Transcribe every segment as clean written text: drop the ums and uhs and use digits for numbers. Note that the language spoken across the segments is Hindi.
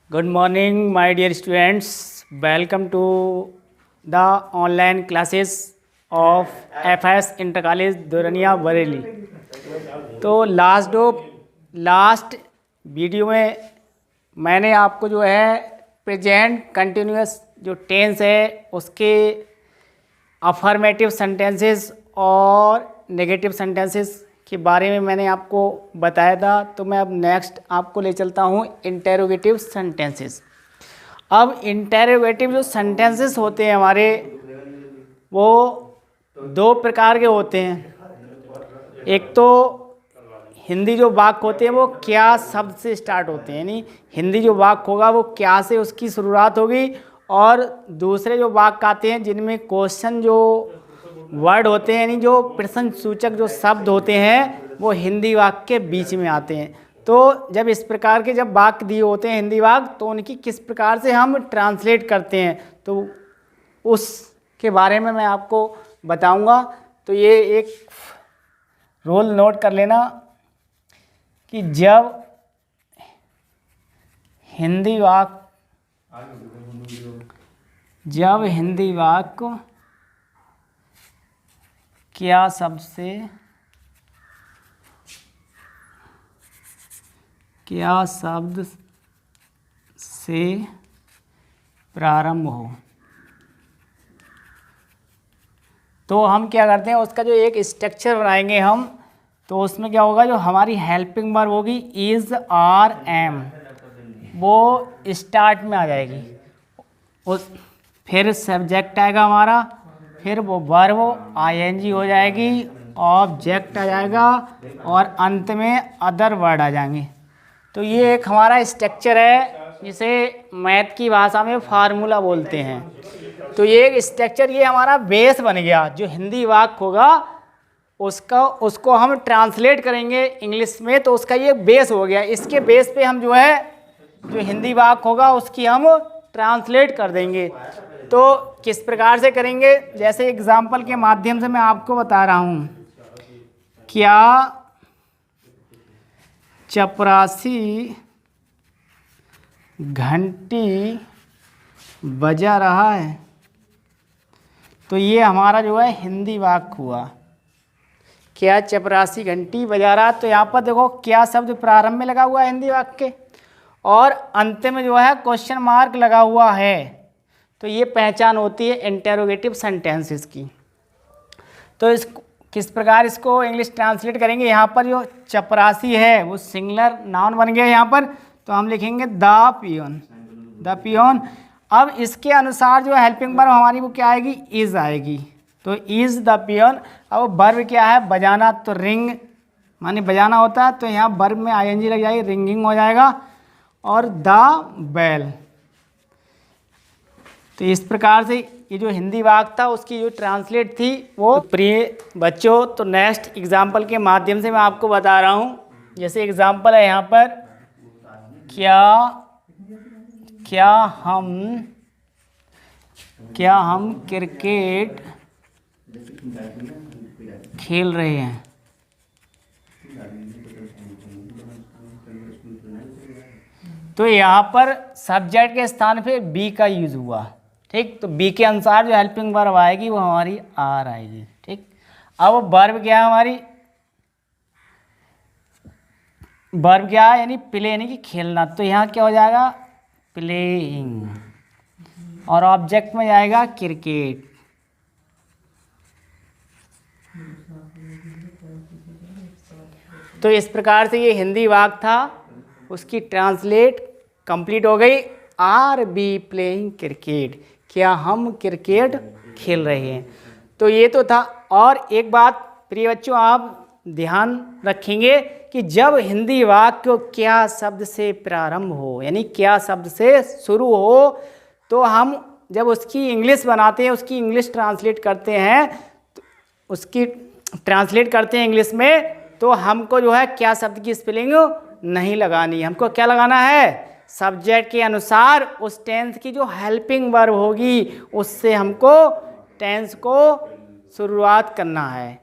Good morning, my dear students. Welcome to the online classes of FS Inter College Durania Bareilly. तो लास्ट वीडियो में मैंने आपको जो है प्रेजेंट कंटिन्यूअस जो टेंस है उसके अफर्मेटिव सेंटेंसेस और नेगेटिव सेंटेंसेस के बारे में मैंने आपको बताया था। तो मैं अब नेक्स्ट आपको ले चलता हूँ इंटेरोगेटिव सेंटेंसेस। अब इंटेरोगेटिव जो सेंटेंसेस होते हैं हमारे, वो दो प्रकार के होते हैं। एक तो हिंदी जो वाक्य होते हैं वो क्या शब्द से स्टार्ट होते हैं, यानी हिंदी जो वाक्य होगा वो क्या से उसकी शुरुआत होगी, और दूसरे जो वाक्य आते हैं जिनमें क्वेश्चन जो वर्ड होते हैं, यानी जो प्रश्न सूचक जो शब्द होते हैं वो हिंदी वाक्य के बीच में आते हैं। तो जब इस प्रकार के जब वाक्य दिए होते हैं हिंदी वाक्य, तो उनकी किस प्रकार से हम ट्रांसलेट करते हैं तो उसके बारे में मैं आपको बताऊंगा। तो ये एक रोल नोट कर लेना कि जब हिंदी वाक्य क्या शब्द से प्रारंभ हो, तो हम क्या करते हैं उसका जो एक स्ट्रक्चर बनाएंगे हम। तो उसमें क्या होगा, जो हमारी हेल्पिंग वर्ब होगी इज आर एम, वो स्टार्ट में आ जाएगी। फिर सब्जेक्ट आएगा हमारा, फिर वो वर्ब आईएनजी हो जाएगी, ऑब्जेक्ट आ जाएगा, और अंत में अदर वर्ड आ जाएंगे। तो ये एक हमारा स्ट्रक्चर है जिसे मैथ की भाषा में फार्मूला बोलते हैं। तो ये एक स्ट्रक्चर, ये हमारा बेस बन गया। जो हिंदी वाक्य होगा उसको हम ट्रांसलेट करेंगे इंग्लिश में, तो उसका ये बेस हो गया। इसके बेस पे हम जो है जो हिंदी वाक्य होगा उसकी हम ट्रांसलेट कर देंगे। तो किस प्रकार से करेंगे, जैसे एग्जाम्पल के माध्यम से मैं आपको बता रहा हूँ। क्या चपरासी घंटी बजा रहा है, तो ये हमारा जो है हिंदी वाक्य हुआ। क्या चपरासी घंटी बजा रहा, तो यहाँ पर देखो क्या शब्द प्रारंभ में लगा हुआ है हिंदी वाक्य के, और अंत में जो है क्वेश्चन मार्क लगा हुआ है। तो ये पहचान होती है इंटेरोगेटिव सेंटेंसेस की। तो किस प्रकार इसको इंग्लिश ट्रांसलेट करेंगे, यहाँ पर जो चपरासी है वो सिंगुलर नाउन बन गया यहाँ पर, तो हम लिखेंगे द पियोन। अब इसके अनुसार जो हेल्पिंग वर्ब हमारी वो क्या आएगी, इज आएगी। तो इज द पियोन। अब वर्ब क्या है, बजाना, तो रिंग माने बजाना होता है, तो यहाँ वर्ब में आईएनजी लग जाएगी, रिंगिंग हो जाएगा, और द बेल। तो इस प्रकार से ये जो हिंदी वाक्य था उसकी जो ट्रांसलेट थी वो। तो प्रिय बच्चों, तो नेक्स्ट एग्जाम्पल के माध्यम से मैं आपको बता रहा हूँ। जैसे एग्जाम्पल है यहाँ पर, क्या हम क्रिकेट खेल रहे हैं। तो यहाँ पर सब्जेक्ट के स्थान पे बी का यूज हुआ, ठीक। तो बी के अनुसार जो हेल्पिंग वर्ब आएगी वो हमारी आर आएगी, ठीक। अब वर्ब क्या है हमारी, वर्ब क्या है, यानी प्ले, यानी कि खेलना। तो यहाँ क्या हो जाएगा, प्लेइंग, और ऑब्जेक्ट में जाएगा क्रिकेट। तो इस प्रकार से ये हिंदी वाक्य था, उसकी ट्रांसलेट कंप्लीट हो गई। आर बी प्लेइंग क्रिकेट, क्या हम क्रिकेट खेल रहे हैं। तो ये तो था। और एक बात प्रिय बच्चों, आप ध्यान रखेंगे कि जब हिंदी वाक्य क्या शब्द से प्रारंभ हो, यानी क्या शब्द से शुरू हो, तो हम जब उसकी इंग्लिश बनाते हैं, उसकी इंग्लिश ट्रांसलेट करते हैं, तो उसकी ट्रांसलेट करते हैं इंग्लिश में, तो हमको जो है क्या शब्द की स्पेलिंग नहीं लगानी, हमको क्या लगाना है, सब्जेक्ट के अनुसार उस टेंस की जो हेल्पिंग वर्ब होगी उससे हमको टेंस को शुरुआत करना है,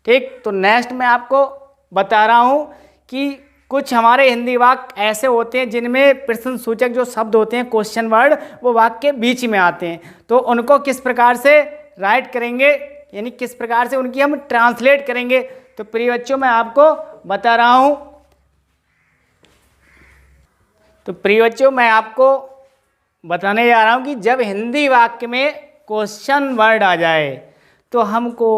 ठीक। तो नेक्स्ट मैं आपको बता रहा हूँ कि कुछ हमारे हिंदी वाक्य ऐसे होते हैं जिनमें प्रश्न सूचक जो शब्द होते हैं, क्वेश्चन वर्ड, वो वाक्य के बीच में आते हैं। तो उनको किस प्रकार से राइट करेंगे, यानी किस प्रकार से उनकी हम ट्रांसलेट करेंगे, तो प्रिय बच्चों मैं आपको बता रहा हूं। तो प्रिय बच्चों मैं आपको बताने जा रहा हूं कि जब हिंदी वाक्य में क्वेश्चन वर्ड आ जाए तो हमको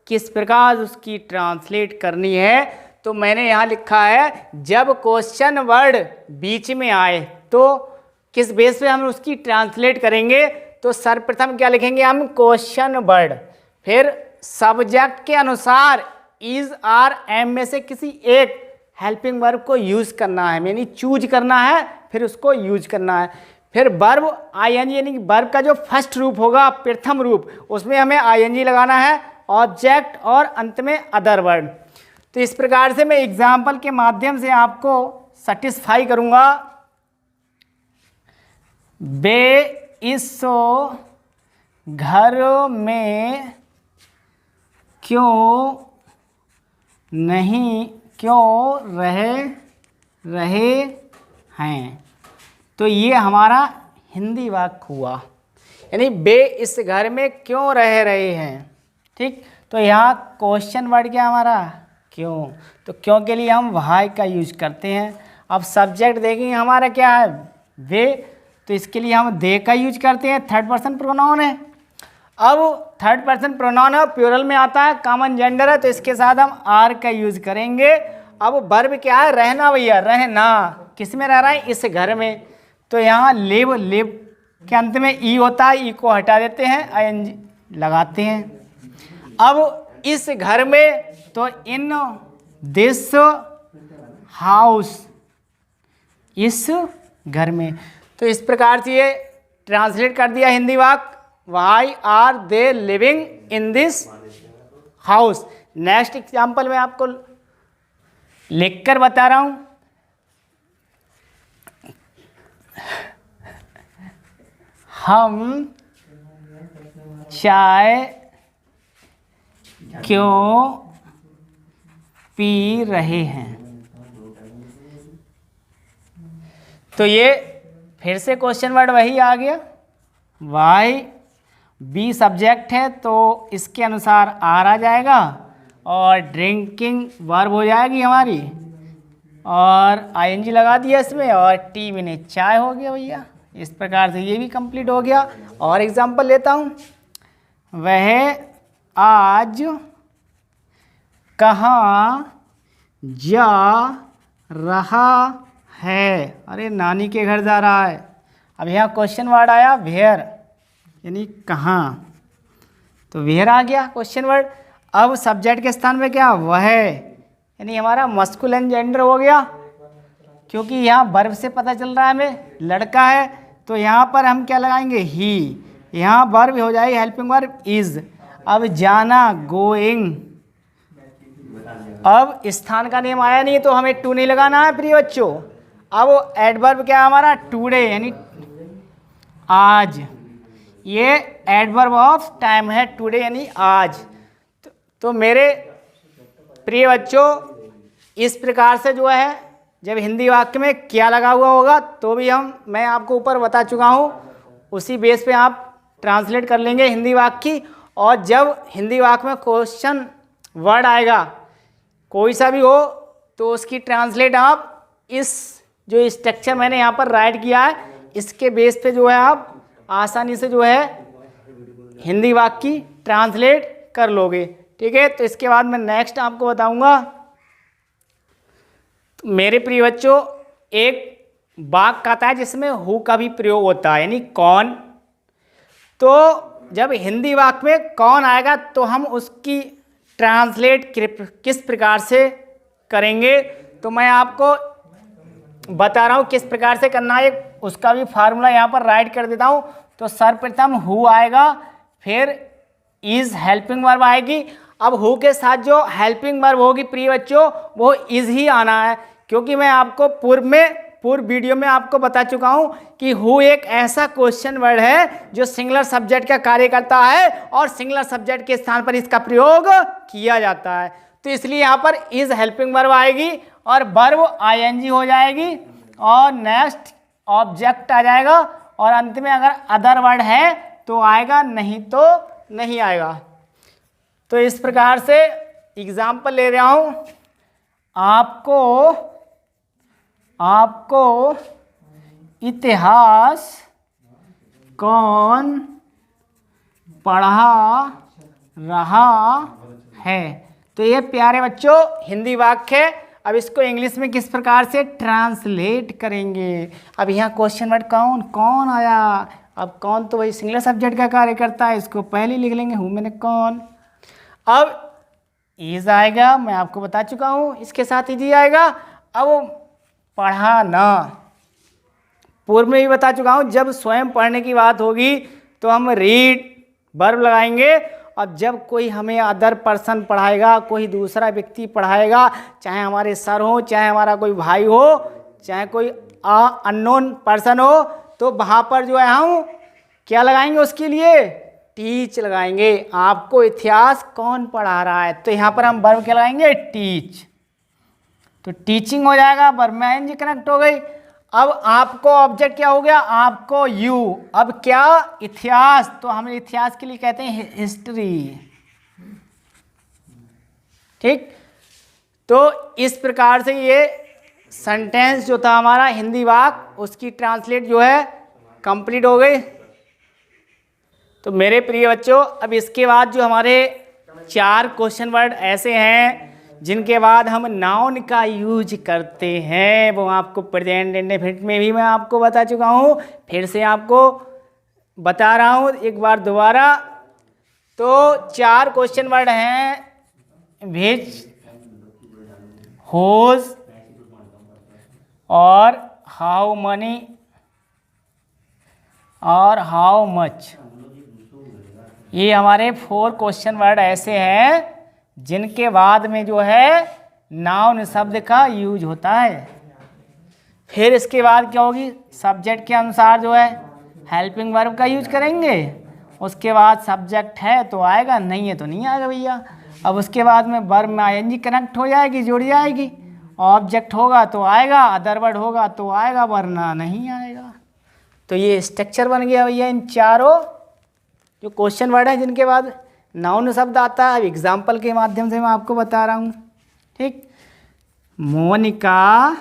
किस प्रकार उसकी ट्रांसलेट करनी है। तो मैंने यहाँ लिखा है, जब क्वेश्चन वर्ड बीच में आए तो किस बेस पे हम उसकी ट्रांसलेट करेंगे। तो सर्वप्रथम क्या लिखेंगे हम, क्वेश्चन वर्ड, फिर सब्जेक्ट के अनुसार इज आर एम में से किसी एक हेल्पिंग वर्ब को यूज करना है, यानी चूज करना है, फिर उसको यूज करना है। फिर वर्ब आईएनजी, यानी वर्ब का जो फर्स्ट रूप होगा, प्रथम रूप, उसमें हमें आईएनजी लगाना है, ऑब्जेक्ट, और अंत में अदर वर्ड। तो इस प्रकार से मैं एग्जाम्पल के माध्यम से आपको सेटिस्फाई करूंगा। वे इस घर में क्यों रहे हैं। तो ये हमारा हिंदी वाक्य हुआ, यानी वे इस घर में क्यों रह रहे हैं। ठीक, तो यहाँ क्वेश्चन वर्ड क्या हमारा, क्यों। तो क्यों के लिए हम व्हाई का यूज करते हैं। अब सब्जेक्ट देखेंगे हमारा क्या है, वे, तो इसके लिए हम दे का यूज करते हैं, थर्ड पर्सन प्रोनाउन है। अब थर्ड पर्सन प्रोनाउन है, प्लूरल में आता है, कॉमन जेंडर है, तो इसके साथ हम आर का यूज करेंगे। अब वर्ब क्या है, रहना भैया, रहना, किस में रह रहा है, इस घर में। तो यहाँ लिव, लिव के अंत में ई होता है, ई को हटा देते हैं, आईएनजी लगाते हैं। अब इस घर में, तो इन दिस हाउस, इस घर में। तो इस प्रकार से ये ट्रांसलेट कर दिया हिंदी वाक्य, why are they living in this house. Next example मैं आपको लिखकर बता रहा हूं। हम चाय क्यों पी रहे हैं। तो ये फिर से क्वेश्चन वर्ड वही आ गया, वाई, बी सब्जेक्ट है तो इसके अनुसार आर आ जाएगा, और ड्रिंकिंग वर्ब हो जाएगी हमारी, और आईएनजी लगा दिया इसमें, और टी मैंने चाय हो गया भैया। इस प्रकार से ये भी कंप्लीट हो गया। और एग्जांपल लेता हूँ, वह आज कहाँ जा रहा है। अरे नानी के घर जा रहा है। अब यहाँ क्वेश्चन वर्ड आया वेयर, यानी कहाँ, तो वेयर आ गया क्वेश्चन वर्ड। अब सब्जेक्ट के स्थान में क्या, वह, यानी हमारा मस्कुलिन जेंडर हो गया, क्योंकि यहाँ वर्ब से पता चल रहा है हमें लड़का है, तो यहाँ पर हम क्या लगाएंगे, ही। यहाँ वर्ब हो जाएगी हेल्पिंग वर्ब इज। अब जाना, गोइंग। अब स्थान का नेम आया नहीं तो हमें टू नहीं लगाना है प्रिय बच्चों। अब एडवर्ब क्या है हमारा, टुडे, यानी आज। ये एडवर्ब ऑफ टाइम है, टुडे यानी आज। तो मेरे प्रिय बच्चों, इस प्रकार से जो है जब हिंदी वाक्य में क्या लगा हुआ होगा तो भी मैं आपको ऊपर बता चुका हूँ, उसी बेस पे आप ट्रांसलेट कर लेंगे हिंदी वाक्य की। और जब हिंदी वाक्य में क्वेश्चन वर्ड आएगा कोई सा भी हो तो उसकी ट्रांसलेट आप इस जो स्ट्रक्चर मैंने यहाँ पर राइट किया है इसके बेस पे जो है आप आसानी से जो है हिंदी वाक्य की ट्रांसलेट कर लोगे। ठीक है, तो इसके बाद मैं नेक्स्ट आपको बताऊंगा। तो मेरे प्रिय बच्चों, एक वाक्य आता है जिसमें हु का भी प्रयोग होता है, यानी कौन। तो जब हिंदी वाक्य में कौन आएगा तो हम उसकी ट्रांसलेट किस प्रकार से करेंगे, तो मैं आपको बता रहा हूँ किस प्रकार से करना है। उसका भी फार्मूला यहाँ पर राइट कर देता हूँ। तो सर्वप्रथम हु आएगा, फिर इज हेल्पिंग वर्ब आएगी। अब हु के साथ जो हेल्पिंग वर्ब होगी प्रिय बच्चों वो इज ही आना है, क्योंकि मैं आपको पूर्व वीडियो में आपको बता चुका हूं कि हु एक ऐसा क्वेश्चन वर्ड है जो सिंगुलर सब्जेक्ट का कार्य करता है और सिंगुलर सब्जेक्ट के स्थान पर इसका प्रयोग किया जाता है। तो इसलिए यहाँ पर इज हेल्पिंग वर्ब आएगी और वर्ब आईएनजी हो जाएगी और नेक्स्ट ऑब्जेक्ट आ जाएगा और अंत में अगर अदर वर्ड है तो आएगा, नहीं तो नहीं आएगा। तो इस प्रकार से एग्जाम्पल ले रहा हूं, आपको इतिहास कौन पढ़ा रहा है। तो ये प्यारे बच्चों हिंदी वाक्य है। अब इसको इंग्लिश में किस प्रकार से ट्रांसलेट करेंगे। अब यहाँ क्वेश्चन वर्ड कौन कौन आया। अब कौन तो वही सिंगुलर सब्जेक्ट का कार्य करता है, इसको पहले लिख लेंगे हूँ मैंने कौन। अब इज आएगा, मैं आपको बता चुका हूँ, इसके साथ इजी आएगा। अब पढ़ाना पूर्व में भी बता चुका हूँ, जब स्वयं पढ़ने की बात होगी तो हम रीड वर्ब लगाएंगे, और जब कोई हमें अदर पर्सन पढ़ाएगा, कोई दूसरा व्यक्ति पढ़ाएगा, चाहे हमारे सर हो, चाहे हमारा कोई भाई हो, चाहे कोई अननोन पर्सन हो, तो वहाँ पर जो है हम क्या लगाएंगे, उसके लिए टीच लगाएंगे। आपको इतिहास कौन पढ़ा रहा है, तो यहाँ पर हम वर्ब क्या लगाएंगे, टीच। तो टीचिंग हो जाएगा, वर्ब में आईएनजी कनेक्ट हो गई। अब आपको ऑब्जेक्ट क्या हो गया, आपको यू। अब क्या, इतिहास, तो हम इतिहास के लिए कहते हैं हिस्ट्री। ठीक, तो इस प्रकार से ये सेंटेंस जो था हमारा हिंदी वाक्य, उसकी ट्रांसलेट जो है कंप्लीट हो गई। तो मेरे प्रिय बच्चों, अब इसके बाद जो हमारे 4 क्वेश्चन वर्ड ऐसे हैं जिनके बाद हम नाउन का यूज करते हैं, वो आपको प्रेजेंट इंडेफिनिट में भी मैं आपको बता चुका हूँ, फिर से आपको बता रहा हूँ एक बार दोबारा। तो 4 क्वेश्चन वर्ड हैं विच, होज और हाउ मनी और हाउ मच। ये हमारे 4 क्वेश्चन वर्ड ऐसे हैं जिनके बाद में जो है नाउन शब्द का यूज होता है। फिर इसके बाद क्या होगी, सब्जेक्ट के अनुसार जो है हेल्पिंग वर्ब का यूज करेंगे। उसके बाद सब्जेक्ट है तो आएगा, नहीं है तो नहीं आएगा भैया। अब उसके बाद में वर्ब में आईएनजी कनेक्ट हो जाएगी, जुड़ जाएगी। ऑब्जेक्ट होगा तो आएगा, अदर वर्ड होगा तो आएगा, वरना नहीं आएगा। तो ये स्ट्रक्चर बन गया भैया इन चारों जो क्वेश्चन वर्ड है जिनके बाद नाउन शब्द आता है। अब एग्जाम्पल के माध्यम से मैं आपको बता रहा हूँ। ठीक, मोनिका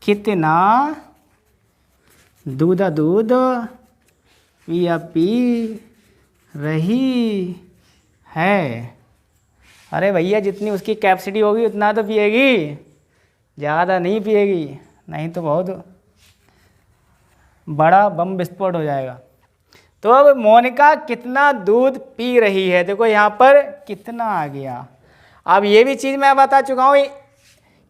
कितना दूध पी रही है। अरे भैया जितनी उसकी कैपेसिटी होगी उतना तो पिएगी, ज़्यादा नहीं पिएगी, नहीं तो बहुत बड़ा बम विस्फोट हो जाएगा। तो अब मोनिका कितना दूध पी रही है, देखो यहाँ पर कितना आ गया। अब ये भी चीज़ मैं बता चुका हूँ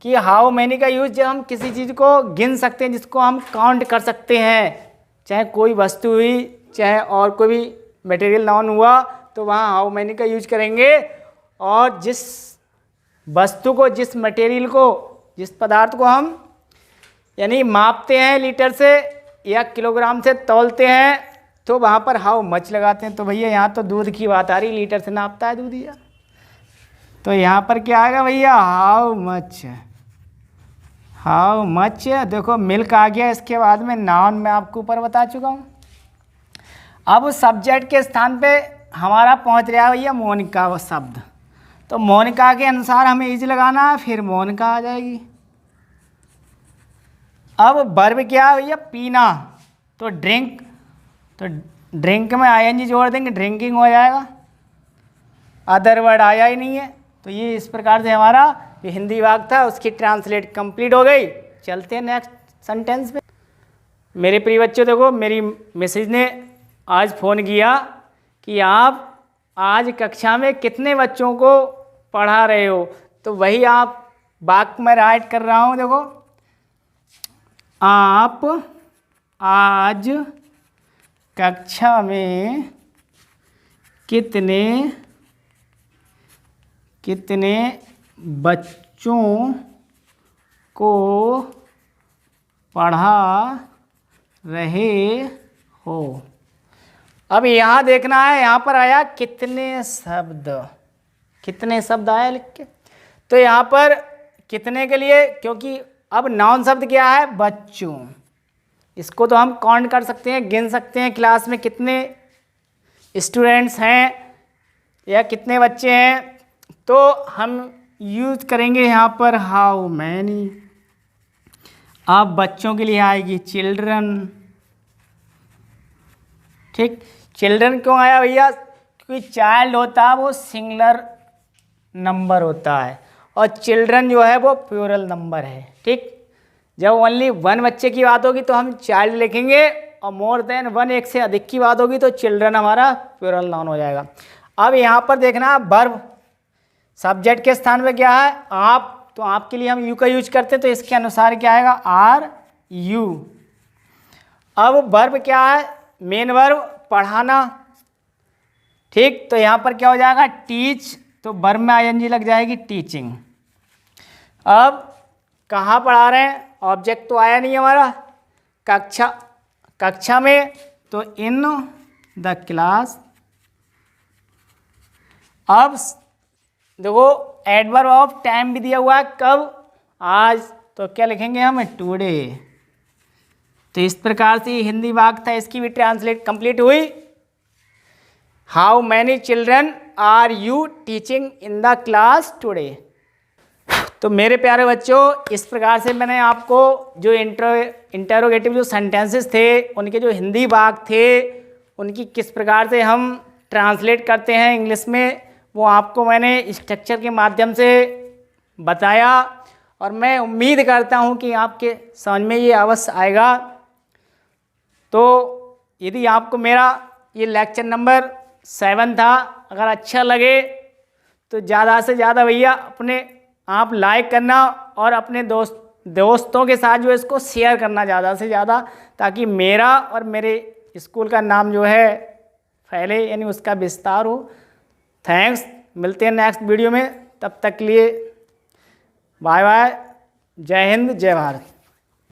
कि हाउ मैनी का यूज जब हम किसी चीज़ को गिन सकते हैं, जिसको हम काउंट कर सकते हैं, चाहे कोई वस्तु हुई चाहे और कोई भी मटेरियल नाउन हुआ, तो वहाँ हाउ मैनी का यूज करेंगे। और जिस वस्तु को, जिस मटेरियल को, जिस पदार्थ को हम यानी मापते हैं लीटर से या किलोग्राम से तौलते हैं, तो वहाँ पर हाउ मच लगाते हैं। तो भैया यहाँ तो दूध की बात आ रही, लीटर से नापता है दूध या, तो यहाँ पर क्या आएगा भैया, हाउ मच। हाउ मच, देखो मिल्क आ गया। इसके बाद में नाउन मैं आपको ऊपर बता चुका हूँ। अब सब्जेक्ट के स्थान पे हमारा पहुँच रहा है भैया मोनिका वो शब्द, तो मोनिका के अनुसार हमें इज लगाना है, फिर मोनिका आ जाएगी। अब वर्ब क्या है भैया, पीना, तो ड्रिंक, तो ड्रिंक में आईएनजी जोड़ देंगे, ड्रिंकिंग हो जाएगा। अदर वर्ड आया ही नहीं है। तो ये इस प्रकार से हमारा जो हिंदी वाक्य था उसकी ट्रांसलेट कंप्लीट हो गई। चलते हैं नेक्स्ट सेंटेंस पे। मेरे प्रिय बच्चों, देखो मेरी मिसेज ने आज फ़ोन किया कि आप आज कक्षा में कितने बच्चों को पढ़ा रहे हो, तो वही आप वाक्य में राइट कर रहा हूँ। देखो, आप आज कक्षा में कितने बच्चों को पढ़ा रहे हो। अब यहाँ देखना है, यहाँ पर आया कितने शब्द, कितने शब्द आया लिख के, तो यहाँ पर कितने के लिए, क्योंकि अब नाउन शब्द क्या है, बच्चों, इसको तो हम काउंट कर सकते हैं, गिन सकते हैं क्लास में कितने स्टूडेंट्स हैं या कितने बच्चे हैं। तो हम यूज करेंगे यहाँ पर हाउ मैनी। अब बच्चों के लिए आएगी चिल्ड्रन। ठीक, चिल्ड्रन क्यों आया भैया, क्योंकि चाइल्ड होता है वो सिंगुलर नंबर होता है और चिल्ड्रन जो है वो प्लूरल नंबर है। ठीक, जब ओनली वन बच्चे की बात होगी तो हम चाइल्ड लिखेंगे और मोर देन वन, एक से अधिक की बात होगी तो चिल्ड्रन हमारा प्लूरल नाउन हो जाएगा। अब यहाँ पर देखना वर्ब सब्जेक्ट के स्थान पे क्या है, आप, तो आपके लिए हम यू का यूज करते हैं तो इसके अनुसार क्या आएगा, आर यू। अब वर्ब क्या है, मेन वर्ब पढ़ाना। ठीक, तो यहाँ पर क्या हो जाएगा, टीच, तो वर्ब में आईएनजी लग जाएगी, टीचिंग। अब कहाँ पढ़ा रहे हैं, ऑब्जेक्ट तो आया नहीं हमारा, कक्षा में, तो इन द क्लास। अब देखो एडवर्ब ऑफ टाइम भी दिया हुआ है, कब, आज, तो क्या लिखेंगे हम, टुडे। तो इस प्रकार से हिंदी वाक्य था, इसकी भी ट्रांसलेट कंप्लीट हुई। How many children are you teaching in the class today. तो मेरे प्यारे बच्चों, इस प्रकार से मैंने आपको जो इंटरोगेटिव जो सेंटेंसेस थे, उनके जो हिंदी वाक्य थे, उनकी किस प्रकार से हम ट्रांसलेट करते हैं इंग्लिश में, वो आपको मैंने स्ट्रक्चर के माध्यम से बताया और मैं उम्मीद करता हूँ कि आपके समझ में ये अवश्य आएगा। तो यदि आपको मेरा ये लेक्चर नंबर 7 था, अगर अच्छा लगे तो ज़्यादा से ज़्यादा भैया अपने आप लाइक करना और अपने दोस्तों के साथ जो है इसको शेयर करना ज़्यादा से ज़्यादा, ताकि मेरा और मेरे स्कूल का नाम जो है फैले, यानी उसका विस्तार हो। थैंक्स, मिलते हैं नेक्स्ट वीडियो में, तब तक के लिए बाय बाय, जय हिंद, जय भारत।